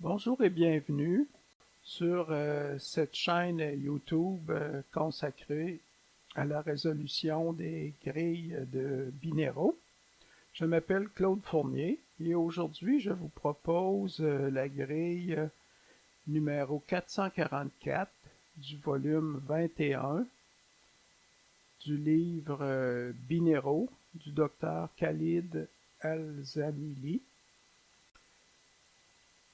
Bonjour et bienvenue sur cette chaîne YouTube consacrée à la résolution des grilles de binéraux. Je m'appelle Claude Fournier et aujourd'hui je vous propose la grille numéro 444 du volume 21 du livre Binéraux du docteur Khalid Al-Zamili.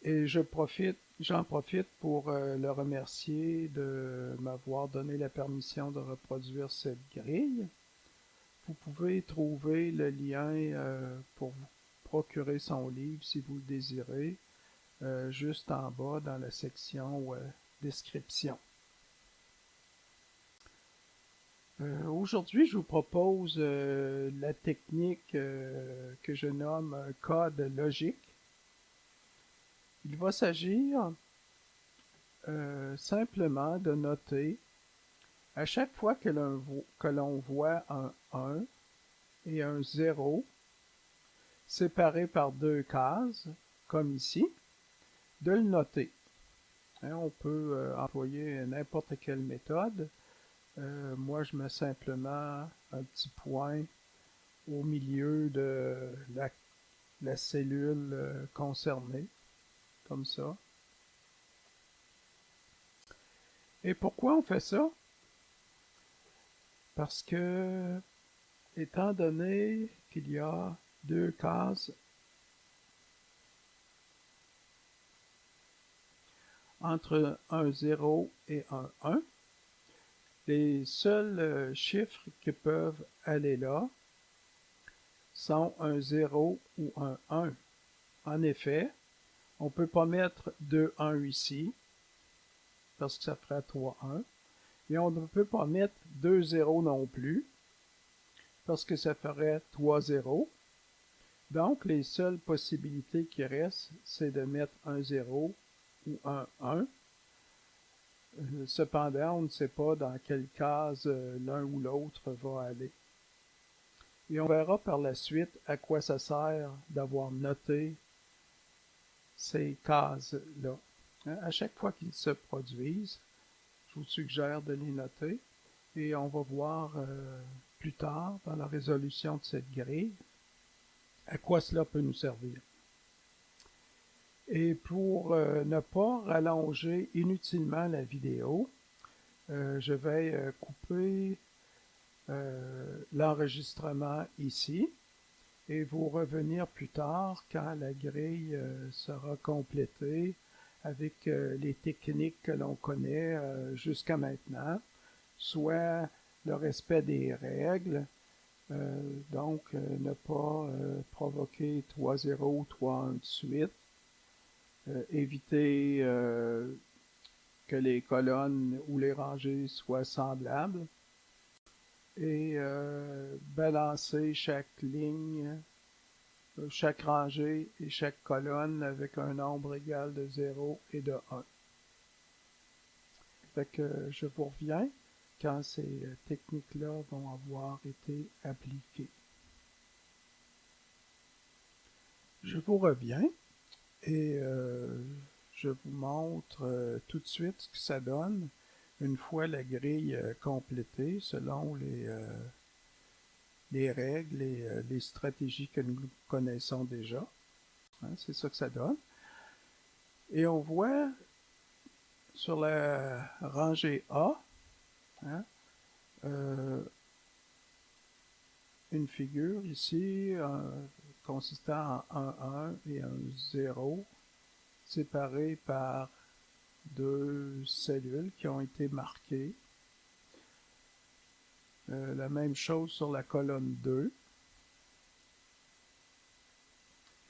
Et j'en profite pour le remercier de m'avoir donné la permission de reproduire cette grille. Vous pouvez trouver le lien pour vous procurer son livre si vous le désirez, juste en bas dans la section description. Aujourd'hui, je vous propose la technique que je nomme code logique. Il va s'agir simplement de noter à chaque fois que l'on voit un 1 et un 0 séparés par deux cases, comme ici, de le noter. On peut employer n'importe quelle méthode. Moi, je mets simplement un petit point au milieu de la cellule concernée, comme ça. Et pourquoi on fait ça? Parce que, étant donné qu'il y a deux cases entre un 0 et un 1, les seuls chiffres qui peuvent aller là sont un 0 ou un 1. En effet, on ne peut pas mettre 2 1 ici, parce que ça ferait 3 1. Et on ne peut pas mettre 2 0 non plus, parce que ça ferait 3 0. Donc, les seules possibilités qui restent, c'est de mettre un 0 ou un 1. Cependant, on ne sait pas dans quelle case l'un ou l'autre va aller. Et on verra par la suite à quoi ça sert d'avoir noté ces cases-là. À chaque fois qu'ils se produisent, je vous suggère de les noter et on va voir plus tard dans la résolution de cette grille à quoi cela peut nous servir. Et pour ne pas rallonger inutilement la vidéo, je vais couper l'enregistrement ici et vous revenir plus tard quand la grille sera complétée avec les techniques que l'on connaît jusqu'à maintenant, soit le respect des règles, donc ne pas provoquer 3-0 ou 3-1 de suite, éviter que les colonnes ou les rangées soient semblables et balancer chaque ligne, chaque rangée et chaque colonne avec un nombre égal de 0 et de 1. Fait que je vous reviens quand ces techniques-là vont avoir été appliquées. Je vous reviens et je vous montre tout de suite ce que ça donne une fois la grille complétée selon les règles et les stratégies que nous connaissons déjà. C'est ça que ça donne. Et on voit sur la rangée A une figure ici consistant en un 1 et un 0 séparés par deux cellules qui ont été marquées. La même chose sur la colonne 2.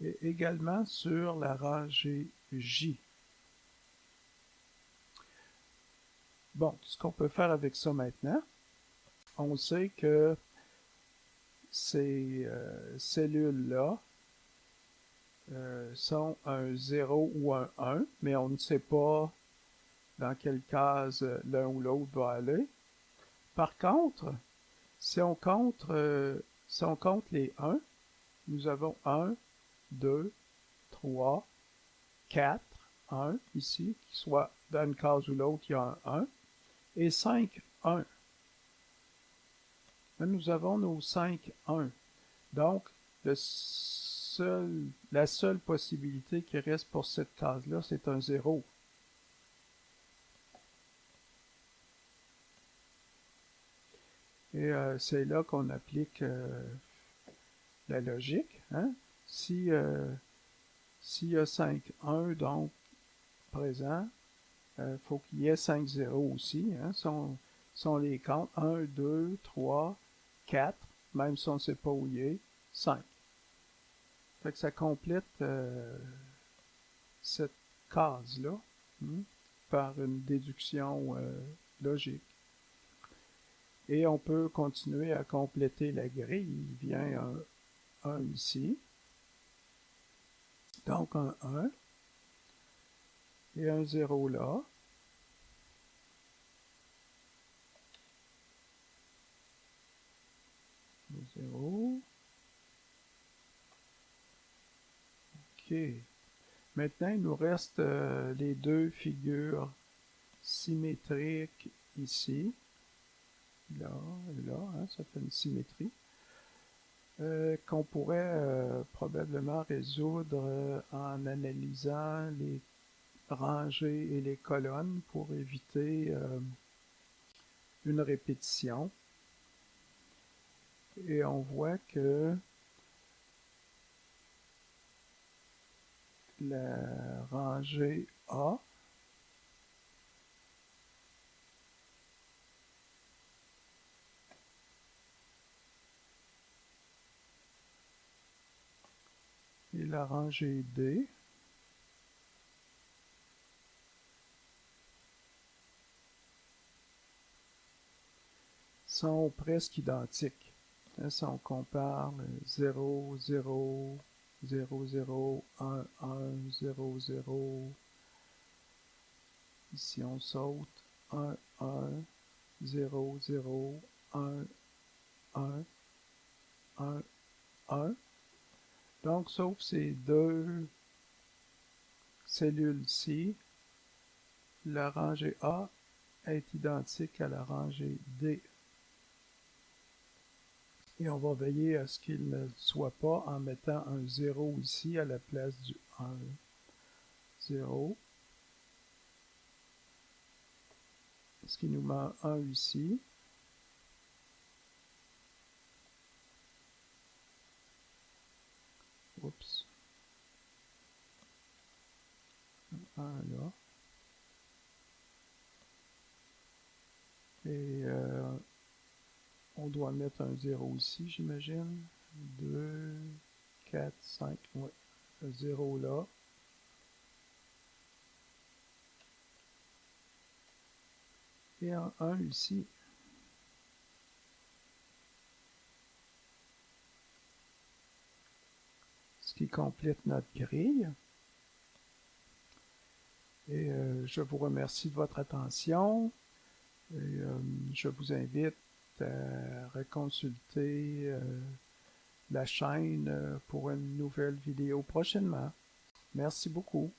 Et également sur la rangée J. Bon, ce qu'on peut faire avec ça maintenant, on sait que ces cellules-là sont un 0 ou un 1, mais on ne sait pas dans quelle case l'un ou l'autre va aller. Par contre, si on compte les 1, nous avons 1, 2, 3, 4, 1 ici, soit dans une case ou l'autre, il y a un 1, et 5 1. Là, nous avons nos 5 1. Donc, la seule possibilité qui reste pour cette case-là, c'est un 0. Et c'est là qu'on applique la logique. Hein? S'il y a 5 1, donc présent, faut qu'il y ait 5 0 aussi. Hein? Si on les compte, 1, 2, 3, 4, même si on ne sait pas où il est, 5. Fait que ça complète cette case-là par une déduction logique. Et on peut continuer à compléter la grille. Il vient un 1 ici. Donc un 1 et un 0 là. Un 0. OK. Maintenant, il nous reste les deux figures symétriques ici. Là et là, hein, ça fait une symétrie. Qu'on pourrait probablement résoudre en analysant les rangées et les colonnes pour éviter une répétition. Et on voit que la rangée A et la rangée D sont presque identiques. Si on compare 0, 0, 0, 0, 1, 1, 0, 0, ici on saute 1, 1, 0, 0, 1, 1, 1, 1. Donc, sauf ces deux cellules-ci, la rangée A est identique à la rangée D. Et on va veiller à ce qu'il ne soit pas en mettant un 0 ici à la place du 1. 0. Est-ce qu'il nous met 1 ici? Oups. 1 là. Et on doit mettre un 0 ici, j'imagine. 2, 4, 5. Ouais. Un 0 là. Et un 1 ici. Ce qui complète notre grille. Et je vous remercie de votre attention. Et je vous invite à reconsulter la chaîne pour une nouvelle vidéo prochainement. Merci beaucoup.